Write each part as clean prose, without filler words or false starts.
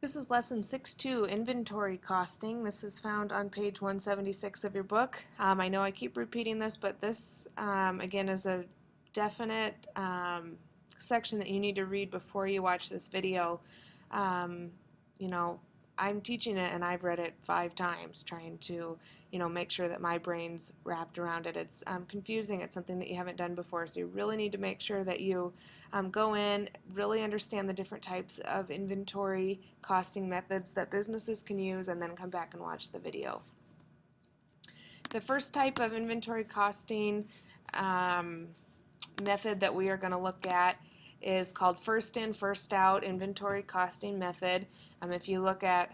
This is lesson 6.2, inventory costing. This is found on page 176 of your book. I know I keep repeating this, but this again is a definite section that you need to read before you watch this video. You know, I'm teaching it and I've read it 5 times trying to, make sure that my brain's wrapped around it. It's confusing. It's something that you haven't done before, so you really need to make sure that you go in, really understand the different types of inventory costing methods that businesses can use, and then come back and watch the video. The first type of inventory costing method that we are going to look at is called first in, first out inventory costing method. If you look at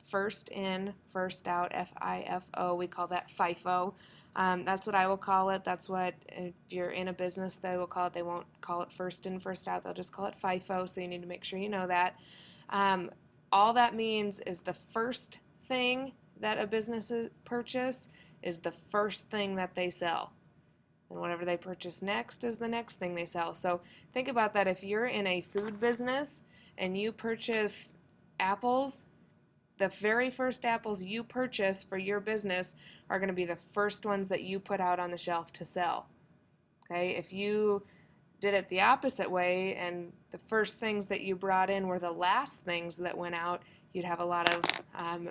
first in, first out, FIFO, we call that FIFO. That's what I will call it. That's what, if you're in a business, they will call it. They won't call it first in, first out. They'll just call it FIFO, so you need to make sure you know that. All that means is the first thing that a business purchase is the first thing that they sell. And whatever they purchase next is the next thing they sell. So think about that. If you're in a food business and you purchase apples, the very first apples you purchase for your business are going to be the first ones that you put out on the shelf to sell. Okay? If you did it the opposite way and the first things that you brought in were the last things that went out, you'd have a lot of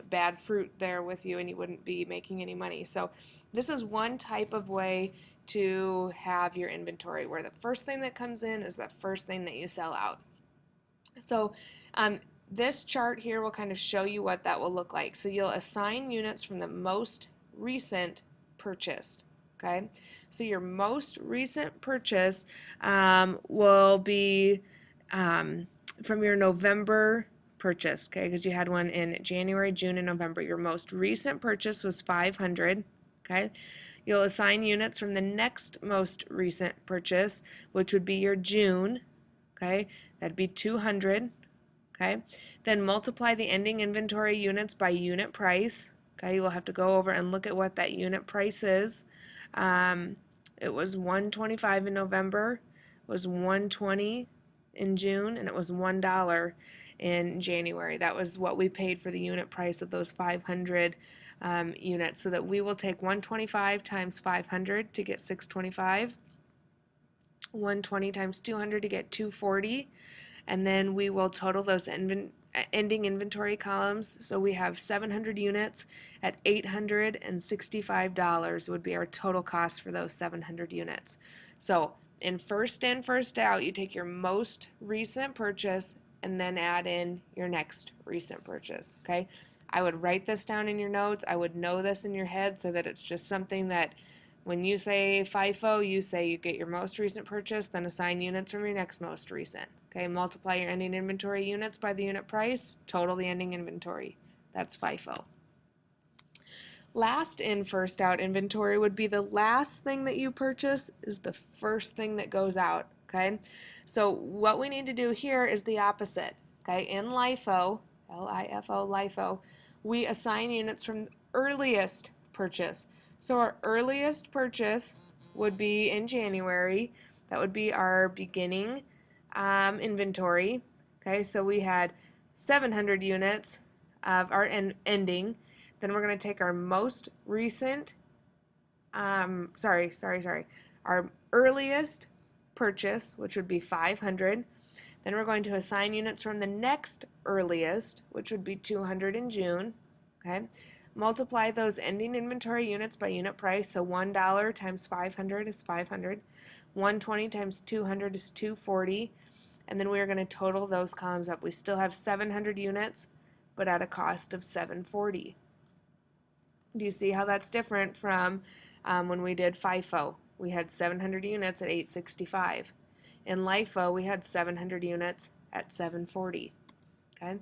bad fruit there with you and you wouldn't be making any money. So this is one type of way to have your inventory where the first thing that comes in is the first thing that you sell out. So this chart here will kind of show you what that will look like. So you'll assign units from the most recent purchased. Okay, so your most recent purchase will be from your November purchase, okay, because you had one in January, June, and November. Your most recent purchase was 500, okay? You'll assign units from the next most recent purchase, which would be your June, okay? That'd be 200, okay? Then multiply the ending inventory units by unit price, okay? You will have to go over and look at what that unit price is. It was $125 in November, it was $120 in June, and it was $1 in January. That was what we paid for the unit price of those 500 units. So that we will take 125 times 500 to get 625, 120 times 200 to get 240, and then we will total those ending inventory columns. So we have 700 units at $865 would be our total cost for those 700 units. So in, first out, you take your most recent purchase and then add in your next recent purchase, okay? I would write this down in your notes. I would know this in your head so that it's just something that when you say FIFO, you say you get your most recent purchase, then assign units from your next most recent. Okay, multiply your ending inventory units by the unit price, total the ending inventory. That's FIFO. Last in, first out inventory would be the last thing that you purchase is the first thing that goes out. Okay, so what we need to do here is the opposite. Okay, in LIFO, L-I-F-O, LIFO, we assign units from earliest purchase. So our earliest purchase would be in January. That would be our beginning inventory. Okay, so we had 700 units of our ending. Then we're going to take our most recent, our earliest purchase, which would be 500. Then we're going to assign units from the next earliest, which would be 200 in June. Okay, multiply those ending inventory units by unit price. So $1 times 500 is 500. 120 times 200 is 240. And then we are going to total those columns up. We still have 700 units, but at a cost of 740. Do you see how that's different from when we did FIFO? We had 700 units at $865. In LIFO, we had 700 units at $740. Okay?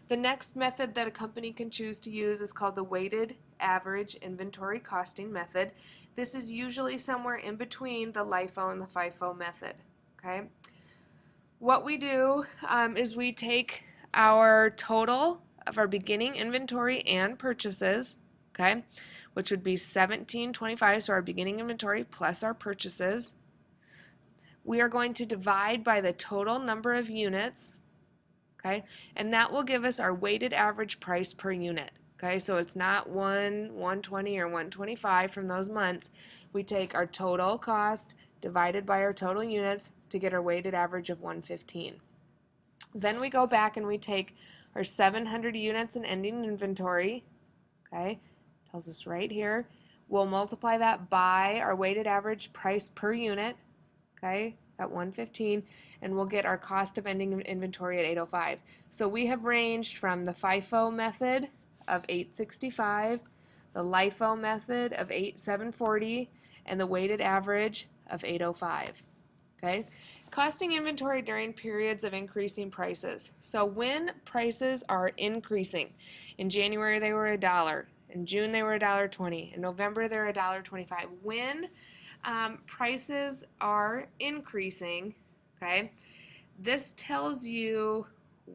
The next method that a company can choose to use is called the weighted average inventory costing method. This is usually somewhere in between the LIFO and the FIFO method. Okay? What we do is we take our total of our beginning inventory and purchases, okay, which would be 1725, so our beginning inventory plus our purchases. We are going to divide by the total number of units, okay? And that will give us our weighted average price per unit, okay? So it's not 120 or 125 from those months. We take our total cost divided by our total units to get our weighted average of 115. Then we go back and we take our 700 units in ending inventory, okay? Tells us right here. We'll multiply that by our weighted average price per unit, okay, at 115, and we'll get our cost of ending inventory at 805. So we have ranged from the FIFO method of 865, the LIFO method of 740, and the weighted average of 805. Okay, costing inventory during periods of increasing prices. So when prices are increasing, in January they were $1, in June they were $1.20, in November they're $1.25. When prices are increasing, okay, this tells you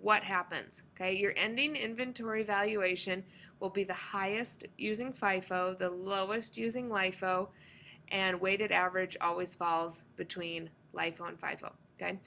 what happens. Okay, your ending inventory valuation will be the highest using FIFO, the lowest using LIFO, and weighted average always falls between LIFO and FIFO. Okay,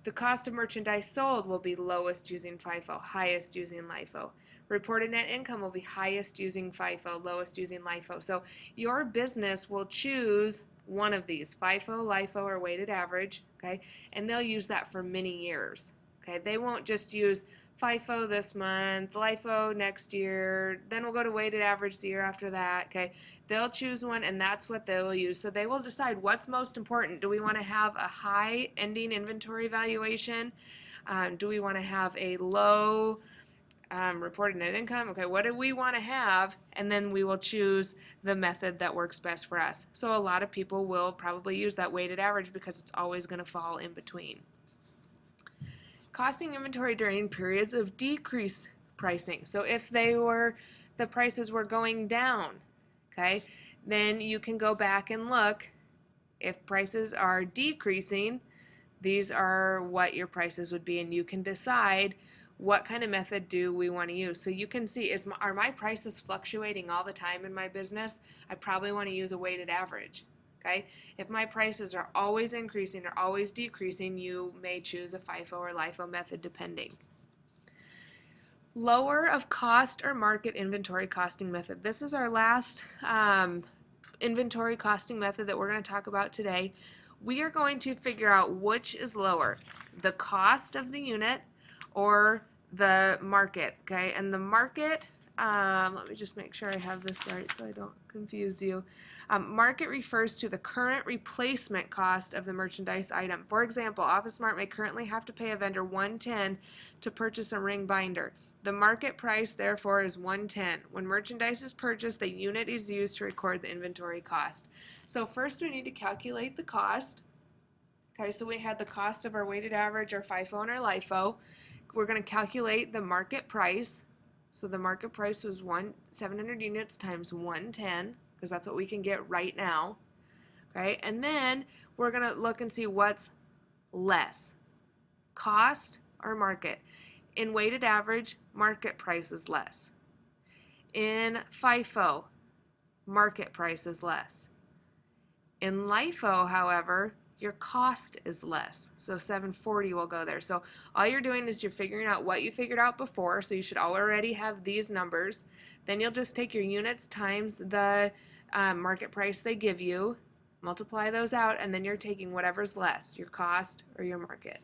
the cost of merchandise sold will be lowest using FIFO, highest using LIFO. Reported net income will be highest using FIFO, lowest using LIFO. So your business will choose one of these, FIFO, LIFO, or weighted average, okay, and they'll use that for many years. Okay, they won't just use FIFO this month, LIFO next year, then we'll go to weighted average the year after that. Okay, they'll choose one and that's what they will use. So they will decide what's most important. Do we want to have a high ending inventory valuation? Do we want to have a low reported net income? Okay, what do we want to have? And then we will choose the method that works best for us. So a lot of people will probably use that weighted average because it's always going to fall in between. Costing inventory during periods of decreased pricing. So if the prices were going down, okay, then you can go back and look. If prices are decreasing, these are what your prices would be, and you can decide what kind of method do we want to use. So you can see, are my prices fluctuating all the time in my business? I probably want to use a weighted average. Okay? If my prices are always increasing or always decreasing, you may choose a FIFO or LIFO method depending. Lower of cost or market inventory costing method. This is our last inventory costing method that we're going to talk about today. We are going to figure out which is lower, the cost of the unit or the market, okay? And the market, let me just make sure I have this right so I don't confuse you. Market refers to the current replacement cost of the merchandise item. For example, OfficeMart may currently have to pay a vendor $110 to purchase a ring binder. The market price, therefore, is $110. When merchandise is purchased, the unit is used to record the inventory cost. So first we need to calculate the cost. Okay, so we had the cost of our weighted average, our FIFO, and our LIFO. We're going to calculate the market price. So the market price was 700 units times 110, because that's what we can get right now. Okay, and then we're going to look and see what's less, cost or market. In weighted average, market price is less. In FIFO, market price is less. In LIFO, however, your cost is less. So 740 will go there. So all you're doing is you're figuring out what you figured out before, so you should already have these numbers. Then you'll just take your units times the market price they give you, multiply those out, and then you're taking whatever's less, your cost or your market.